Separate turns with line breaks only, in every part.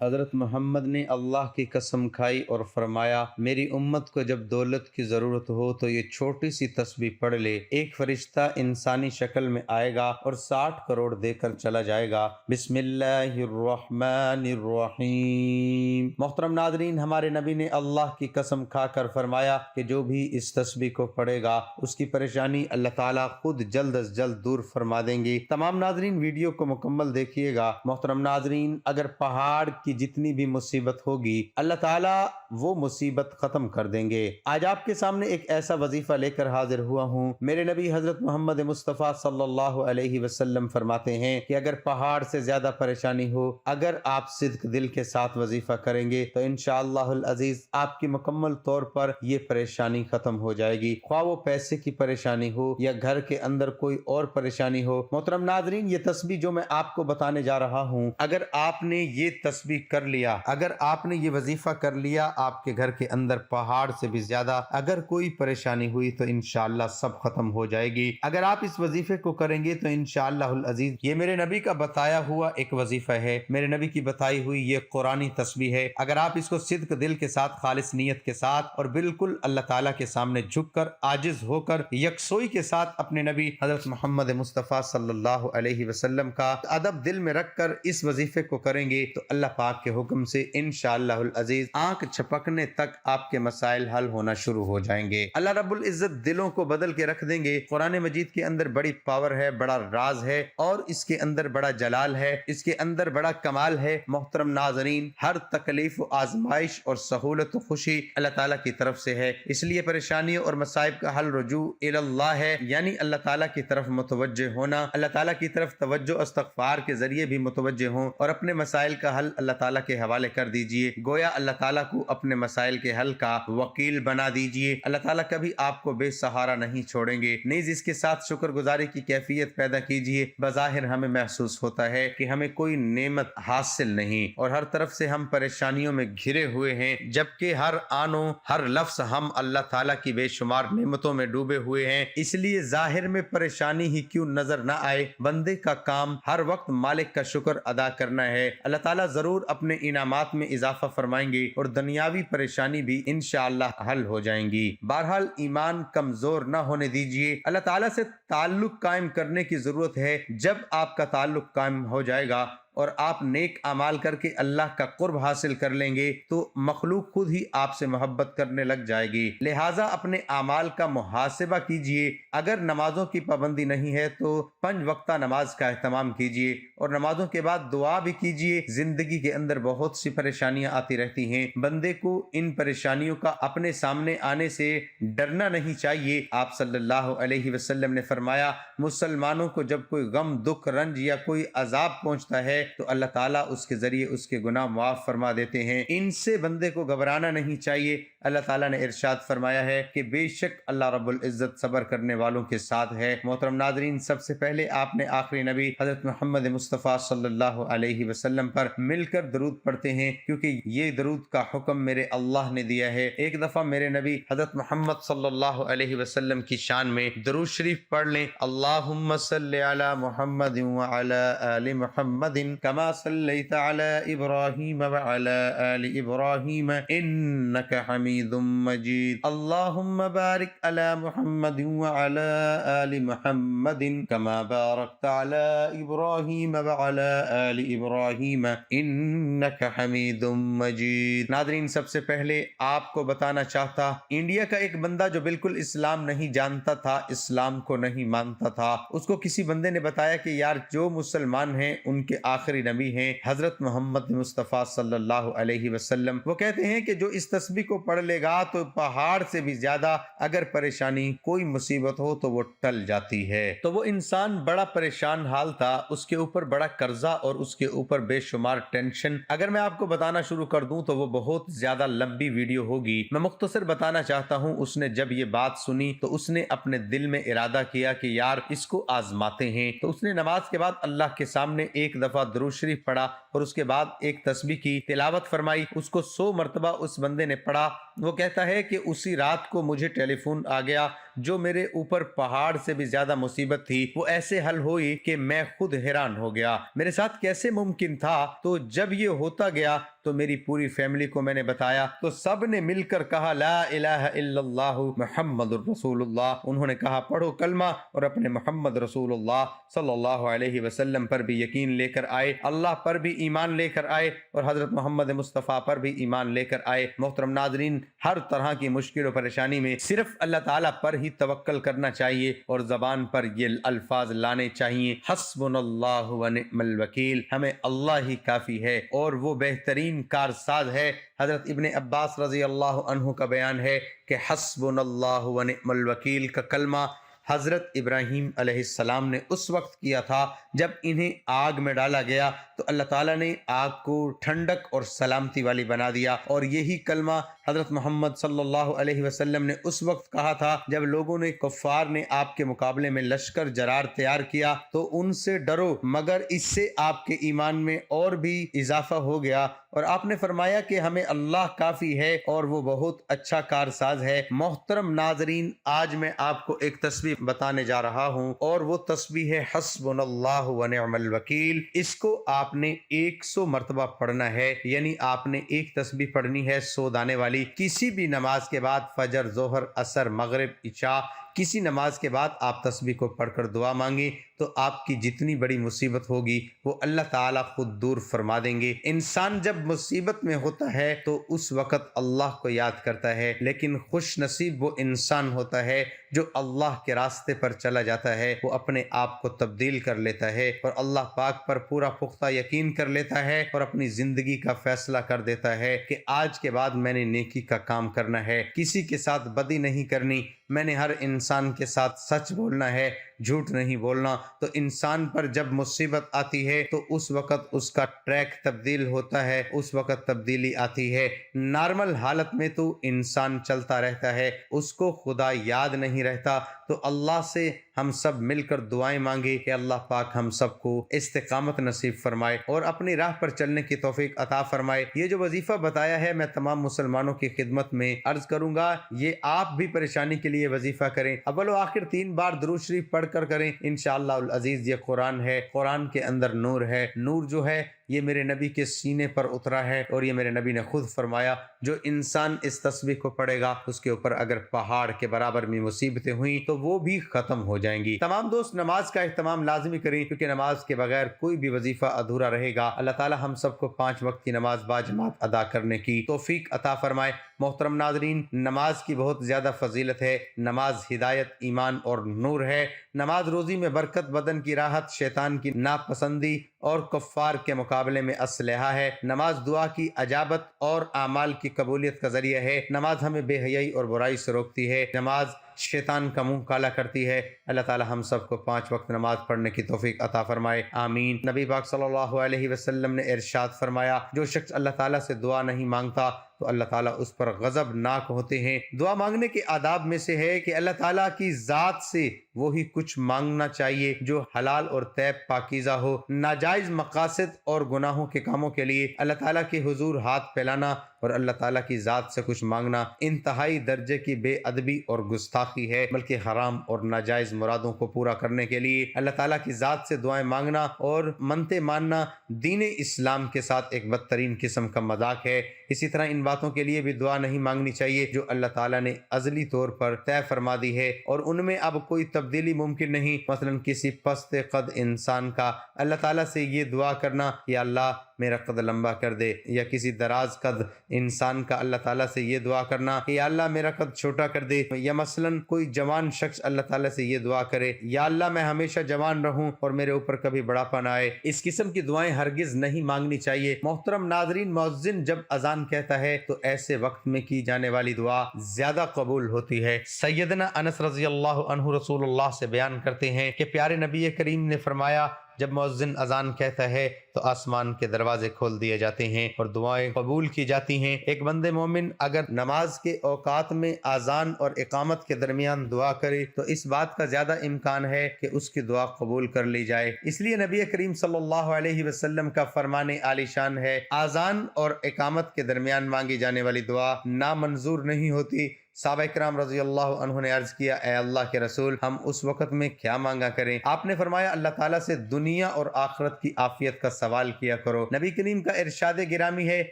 حضرت محمد نے اللہ کی قسم کھائی اور فرمایا میری امت کو جب دولت کی ضرورت ہو تو یہ چھوٹی سی تسبیح پڑھ لے، ایک فرشتہ انسانی شکل میں آئے گا اور 60 کروڑ دے کر چلا جائے گا۔ بسم اللہ الرحمن الرحیم۔ محترم ناظرین، ہمارے نبی نے اللہ کی قسم کھا کر فرمایا کہ جو بھی اس تسبیح کو پڑھے گا اس کی پریشانی اللہ تعالیٰ خود جلد از جلد دور فرما دیں گے۔ تمام ناظرین ویڈیو کو مکمل دیکھیے گا۔ محترم ناظرین، اگر پہاڑ کی جتنی بھی مصیبت ہوگی اللہ تعالیٰ وہ مصیبت ختم کر دیں گے۔ آج آپ کے سامنے ایک ایسا وظیفہ لے کر حاضر ہوا ہوں۔ میرے نبی حضرت محمد مصطفیٰ صلی اللہ علیہ وسلم فرماتے ہیں کہ اگر پہاڑ سے زیادہ پریشانی ہو، اگر آپ صدق دل کے ساتھ وظیفہ کریں گے تو انشاءاللہ العزیز آپ کی مکمل طور پر یہ پریشانی ختم ہو جائے گی، خواہ وہ پیسے کی پریشانی ہو یا گھر کے اندر کوئی اور پریشانی ہو۔ محترم ناظرین، یہ تسبیح جو میں آپ کو بتانے جا رہا ہوں، اگر آپ نے یہ تسبیح کر لیا، اگر آپ نے یہ وظیفہ کر لیا، آپ کے گھر کے اندر پہاڑ سے بھی زیادہ اگر کوئی پریشانی ہوئی تو انشاءاللہ سب ختم ہو جائے گی۔ اگر آپ اس وظیفے کو کریں گے تو انشاءاللہ العزیز یہ میرے نبی کا بتایا ہوا ایک وظیفہ ہے، میرے نبی کی بتائی ہوئی یہ قرآنی تسبیح ہے۔ اگر آپ اس کو صدق دل کے ساتھ، خالص نیت کے ساتھ اور بالکل اللہ تعالیٰ کے سامنے جھک کر، عاجز ہو کر، یکسوئی کے ساتھ اپنے نبی حضرت محمد مصطفیٰ صلی اللہ علیہ وسلم کا ادب دل میں رکھ کر اس وظیفے کو کریں گے تو اللہ پاک کے حکم سے انشاءاللہ العزیز آنکھ چھپکنے تک آپ کے مسائل حل ہونا شروع ہو جائیں گے۔ اللہ رب العزت دلوں کو بدل کے رکھ دیں گے۔ قرآن مجید کے اندر بڑی پاور ہے، بڑا راز ہے اور اس کے اندر بڑا جلال ہے، اس کے اندر بڑا کمال ہے۔ محترم ناظرین، ہر تکلیف و آزمائش اور سہولت و خوشی اللہ تعالیٰ کی طرف سے ہے، اس لیے پریشانیوں اور مصائب کا حل رجوع اللہ ہے، یعنی اللہ تعالیٰ کی طرف متوجہ ہونا، اللہ تعالیٰ کی طرف توجہ استغفار کے ذریعے بھی متوجہ ہوں اور اپنے مسائل کا حل اللہ تعالیٰ کے حوالے کر دیجئے۔ گویا اللہ تعالیٰ کو اپنے مسائل کے حل کا وکیل بنا دیجئے۔ اللہ تعالیٰ کبھی آپ کو بے سہارا نہیں چھوڑیں گے۔ نیز اس کے ساتھ شکر گزاری کی کیفیت پیدا کیجئے۔ بظاہر ہمیں محسوس ہوتا ہے کہ ہمیں کوئی نعمت حاصل نہیں اور ہر طرف سے ہم پریشانیوں میں گھرے ہوئے ہیں، جبکہ ہر آنو ہر لفظ ہم اللہ تعالیٰ کی بے شمار نعمتوں میں ڈوبے ہوئے ہیں۔ اس لیے ظاہر میں پریشانی ہی کیوں نظر نہ آئے، بندے کا کام ہر وقت مالک کا شکر ادا کرنا ہے۔ اللہ تعالیٰ ضرور اپنے انعامات میں اضافہ فرمائیں گے اور دنیاوی پریشانی بھی انشاءاللہ حل ہو جائیں گی۔ بہرحال ایمان کمزور نہ ہونے دیجیے۔ اللہ تعالیٰ سے تعلق قائم کرنے کی ضرورت ہے۔ جب آپ کا تعلق قائم ہو جائے گا اور آپ نیک اعمال کر کے اللہ کا قرب حاصل کر لیں گے تو مخلوق خود ہی آپ سے محبت کرنے لگ جائے گی۔ لہٰذا اپنے اعمال کا محاسبہ کیجئے۔ اگر نمازوں کی پابندی نہیں ہے تو 5 وقتہ نماز کا اہتمام کیجئے اور نمازوں کے بعد دعا بھی کیجئے۔ زندگی کے اندر بہت سی پریشانیاں آتی رہتی ہیں، بندے کو ان پریشانیوں کا اپنے سامنے آنے سے ڈرنا نہیں چاہیے۔ آپ صلی اللہ علیہ وسلم نے فرمایا، مسلمانوں کو جب کوئی غم، دکھ، رنج یا کوئی عذاب پہنچتا ہے تو اللہ تعالیٰ اس کے ذریعے اس کے گناہ معاف فرما دیتے ہیں۔ ان سے بندے کو گھبرانا نہیں چاہیے۔ اللہ تعالیٰ نے ارشاد فرمایا ہے کہ بے شک اللہ رب العزت صبر کرنے والوں کے ساتھ ہے۔ محترم ناظرین، سب سے پہلے آپ نے آخری نبی حضرت محمد مصطفیٰ صلی اللہ علیہ وسلم پر مل کر درود پڑھتے ہیں، کیونکہ یہ درود کا حکم میرے اللہ نے دیا ہے۔ ایک دفعہ میرے نبی حضرت محمد صلی اللہ علیہ وسلم کی شان میں درود شریف پڑھ لیں، اللہم صلی علی محمد وعلی آل محمد كما صليت على إبراهيم وعلى آل إبراهيم إنك حميد مجيد اللهم بارك على محمد وعلى آل محمد كما باركت على إبراهيم وعلى آل إبراهيم إنك حميد مجيد۔ ناظرین، سب سے پہلے آپ کو بتانا چاہتا، انڈیا کا ایک بندہ جو بالکل اسلام نہیں جانتا تھا، اسلام کو نہیں مانتا تھا، اس کو کسی بندے نے بتایا کہ یار جو مسلمان ہیں ان کے آخری نبی ہیں حضرت محمد مصطفیٰ صلی اللہ علیہ وسلم۔ وہ کہتے ہیں کہ جو اس تسبیح کو پڑھ لے گا تو پہاڑ سے بھی زیادہ اگر پریشانی، کوئی مصیبت ہو تو وہ ٹل جاتی ہے۔ تو وہ انسان بڑا پریشان حال تھا، اس کے اوپر بڑا قرضہ اور اس کے اوپر بے شمار ٹینشن۔ اگر میں آپ کو بتانا شروع کر دوں تو وہ بہت زیادہ لمبی ویڈیو ہوگی، میں مختصر بتانا چاہتا ہوں۔ اس نے جب یہ بات سنی تو اس نے اپنے دل میں ارادہ کیا کہ یار اس کو آزماتے ہیں، تو اس نے نماز کے بعد اللہ کے سامنے ایک دفعہ درود شریف پڑھا، اور اس کے بعد ایک تسبیح کی تلاوت فرمائی، اس کو 100 مرتبہ اس بندے نے پڑھا۔ وہ کہتا ہے کہ اسی رات کو مجھے ٹیلی فون آ گیا، جو میرے اوپر پہاڑ سے بھی زیادہ مصیبت تھی وہ ایسے حل ہوئی کہ میں خود حیران ہو گیا، میرے ساتھ کیسے ممکن تھا؟ تو جب یہ ہوتا گیا تو میری پوری فیملی کو میں نے بتایا، تو سب نے مل کر کہا لا الہ الا اللہ محمد رسول اللہ۔ انہوں نے کہا پڑھو کلمہ اور اپنے محمد رسول اللہ صلی اللہ علیہ وسلم پر بھی یقین لے کر آئے، اللہ پر بھی ایمان لے کر آئے اور حضرت محمد مصطفیٰ پر بھی ایمان لے کر آئے۔ محترم ناظرین، ہر طرح کی مشکل و پریشانی میں صرف اللہ تعالیٰ پر ہی توکل کرنا چاہیے اور زبان پر یہ الفاظ لانے چاہیے، حسبنا اللہ ونعم الوکیل، ہمیں اللہ ہی کافی ہے اور وہ بہترین کارساز ہے۔ حضرت ابن عباس رضی اللہ عنہ کا بیان ہے کہ حسبنا اللہ ونعم الوکیل کا کلمہ حضرت ابراہیم علیہ السلام نے اس وقت کیا تھا جب انہیں آگ میں ڈالا گیا تو اللہ تعالیٰ نے آگ کو ٹھنڈک اور سلامتی والی بنا دیا، اور یہی کلمہ حضرت محمد صلی اللہ علیہ وسلم نے اس وقت کہا تھا جب لوگوں نے کفار نے آپ کے مقابلے میں لشکر جرار تیار کیا تو ان سے ڈرو، مگر اس سے آپ کے ایمان میں اور بھی اضافہ ہو گیا، اور آپ نے فرمایا کہ ہمیں اللہ کافی ہے اور وہ بہت اچھا کارساز ہے۔ محترم ناظرین، آج میں آپ کو ایک تسبیح بتانے جا رہا ہوں اور وہ تسبیح ہے حسبنا اللہ ونعم الوکیل۔ اس کو آپ نے 100 مرتبہ پڑھنا ہے، یعنی آپ نے ایک تسبیح پڑھنی ہے 100 دانے والی۔ کسی بھی نماز کے بعد، فجر، ظہر، عصر، مغرب، عشاء، کسی نماز کے بعد آپ تسبیح کو پڑھ کر دعا مانگیں تو آپ کی جتنی بڑی مصیبت ہوگی وہ اللہ تعالیٰ خود دور فرما دیں گے۔ انسان جب مصیبت میں ہوتا ہے تو اس وقت اللہ کو یاد کرتا ہے، لیکن خوش نصیب وہ انسان ہوتا ہے جو اللہ کے راستے پر چلا جاتا ہے، وہ اپنے آپ کو تبدیل کر لیتا ہے اور اللہ پاک پر پورا پختہ یقین کر لیتا ہے اور اپنی زندگی کا فیصلہ کر دیتا ہے کہ آج کے بعد میں نے نیکی کا کام کرنا ہے، کسی کے ساتھ بدی نہیں کرنی، میں نے ہر انسان کے ساتھ سچ بولنا ہے، جھوٹ نہیں بولنا۔ تو انسان پر جب مصیبت آتی ہے تو اس وقت اس کا ٹریک تبدیل ہوتا ہے، اس وقت تبدیلی آتی ہے۔ نارمل حالت میں تو انسان چلتا رہتا ہے، اس کو خدا یاد نہیں رہتا، تو اللہ سے ہم سب مل کر دعائیں مانگے کہ اللہ پاک ہم سب کو استقامت نصیب فرمائے اور اپنی راہ پر چلنے کی توفیق عطا فرمائے۔ یہ جو وظیفہ بتایا ہے میں تمام مسلمانوں کی خدمت میں عرض کروں گا، یہ آپ بھی پریشانی کے لیے وظیفہ کریں، اول و آخر 3 بار درود شریف پڑھ کر کریں، انشاءاللہ العزیز۔ یہ قرآن ہے، قرآن کے اندر نور ہے، نور جو ہے یہ میرے نبی کے سینے پر اترا ہے، اور یہ میرے نبی نے خود فرمایا جو انسان اس تسبیح کو پڑھے گا اس کے اوپر اگر پہاڑ کے برابر میں مصیبتیں ہوئیں تو وہ بھی ختم ہو جائیں گی۔ تمام دوست نماز کا اہتمام لازمی کریں، کیونکہ نماز کے بغیر کوئی بھی وظیفہ ادھورا رہے گا۔ اللہ تعالی ہم سب کو 5 وقت کی نماز باجماعت ادا کرنے کی توفیق عطا فرمائے۔ محترم ناظرین، نماز کی بہت زیادہ فضیلت ہے، نماز ہدایت، ایمان اور نور ہے۔ نماز روزی میں برکت، بدن کی راحت، شیطان کی ناپسندی اور کفار کے مقابلے میں اسلحہ ہے۔ نماز دعا کی اجابت اور اعمال کی قبولیت کا ذریعہ ہے۔ نماز ہمیں بے حیائی اور برائی سے روکتی ہے، نماز شیطان کا منہ کالا کرتی ہے۔ اللہ تعالی ہم سب کو 5 وقت نماز پڑھنے کی توفیق عطا فرمائے، آمین۔ نبی پاک صلی اللہ علیہ وسلم نے ارشاد فرمایا، جو شخص اللہ تعالیٰ سے دعا نہیں مانگتا تو اللہ تعالیٰ اس پر غضب ناک ہوتے ہیں۔ دعا مانگنے کے آداب میں سے ہے کہ اللہ تعالیٰ کی ذات سے وہی کچھ مانگنا چاہیے جو حلال اور طیب پاکیزہ ہو۔ ناجائز مقاصد اور گناہوں کے کاموں کے لیے اللہ تعالیٰ کے حضور ہاتھ پھیلانا اور اللہ تعالیٰ کی ذات سے کچھ مانگنا انتہائی درجے کی بے ادبی اور گستاخی ہے، بلکہ حرام اور ناجائز مرادوں کو پورا کرنے کے لیے اللہ تعالیٰ کی ذات سے دعائیں مانگنا اور منتیں ماننا دین اسلام کے ساتھ ایک بدترین قسم کا مذاق ہے۔ اسی طرح ان باتوں کے لیے بھی دعا نہیں مانگنی چاہیے جو اللہ تعالیٰ نے ازلی طور پر طے فرما دی ہے اور ان میں اب کوئی تبدیلی ممکن نہیں۔ مثلا کسی پست قد انسان کا اللہ تعالیٰ سے یہ دعا کرنا یا اللہ میرا قد لمبا کر دے، یا کسی دراز قد انسان کا اللہ تعالیٰ سے یہ دعا کرنا کہ یا اللہ میرا قد چھوٹا کر دے، یا مثلا کوئی جوان شخص اللہ تعالیٰ سے یہ دعا کرے یا اللہ میں ہمیشہ جوان رہوں اور میرے اوپر کبھی بڑھاپن آئے۔ اس قسم کی دعائیں ہرگز نہیں مانگنی چاہیے۔ محترم ناظرین، مؤذن جب اذان کہتا ہے تو ایسے وقت میں کی جانے والی دعا زیادہ قبول ہوتی ہے۔ سیدنا انس رضی اللہ عنہ رسول اللہ سے بیان کرتے ہیں کہ پیارے نبی کریم نے فرمایا، جب مؤذن اذان کہتا ہے تو آسمان کے دروازے کھول دیے جاتے ہیں اور دعائیں قبول کی جاتی ہیں۔ ایک بندے مومن اگر نماز کے اوقات میں اذان اور اقامت کے درمیان دعا کرے تو اس بات کا زیادہ امکان ہے کہ اس کی دعا قبول کر لی جائے۔ اس لیے نبی کریم صلی اللہ علیہ وسلم کا فرمان عالی شان ہے، اذان اور اقامت کے درمیان مانگی جانے والی دعا نامنظور نہیں ہوتی۔ صحابہ کرام رضی اللہ عنہ نے عرض کیا، اے اللہ کے رسول، ہم اس وقت میں کیا مانگا کریں؟ آپ نے فرمایا، اللہ تعالیٰ سے دنیا اور آخرت کی عافیت کا سوال کیا کرو۔ نبی کریم کا ارشاد گرامی ہے،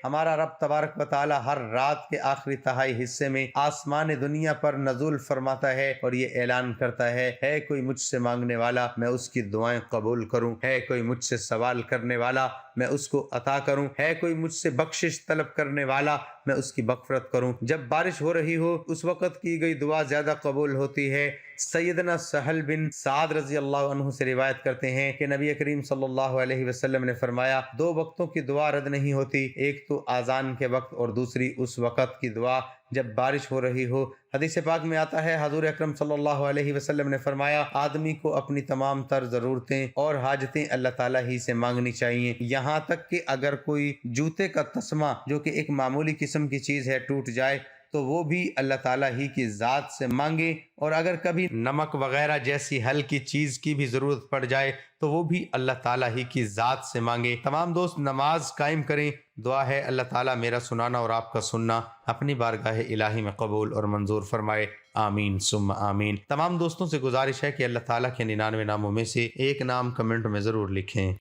ہمارا رب تبارک و تعالیٰ ہر رات کے آخری تہائی حصے میں آسمان دنیا پر نزول فرماتا ہے اور یہ اعلان کرتا ہے کوئی مجھ سے مانگنے والا میں اس کی دعائیں قبول کروں، ہے کوئی مجھ سے سوال کرنے والا میں اس کو عطا کروں، ہے کوئی مجھ سے بخشش طلب کرنے والا میں اس کی مغفرت کروں۔ جب بارش ہو رہی ہو اس وقت کی گئی دعا زیادہ قبول ہوتی ہے۔ سیدنا سہل بن سعد رضی اللہ عنہ سے روایت کرتے ہیں کہ نبی کریم صلی اللہ علیہ وسلم نے فرمایا، دو وقتوں کی دعا رد نہیں ہوتی، ایک تو اذان کے وقت اور دوسری اس وقت کی دعا جب بارش ہو رہی ہو۔ حدیث پاک میں آتا ہے، حضور اکرم صلی اللہ علیہ وسلم نے فرمایا، آدمی کو اپنی تمام تر ضرورتیں اور حاجتیں اللہ تعالیٰ ہی سے مانگنی چاہیے، یہاں تک کہ اگر کوئی جوتے کا تسمہ جو کہ ایک معمولی قسم کی چیز ہے ٹوٹ جائے تو وہ بھی اللہ تعالیٰ ہی کی ذات سے مانگے، اور اگر کبھی نمک وغیرہ جیسی ہلکی چیز کی بھی ضرورت پڑ جائے تو وہ بھی اللہ تعالیٰ ہی کی ذات سے مانگے۔ تمام دوست نماز قائم کریں، دعا ہے اللہ تعالیٰ میرا سنانا اور آپ کا سننا اپنی بارگاہ الہی میں قبول اور منظور فرمائے، آمین ثم آمین۔ تمام دوستوں سے گزارش ہے کہ اللہ تعالیٰ کے 99 ناموں میں سے ایک نام کمنٹ میں ضرور لکھیں۔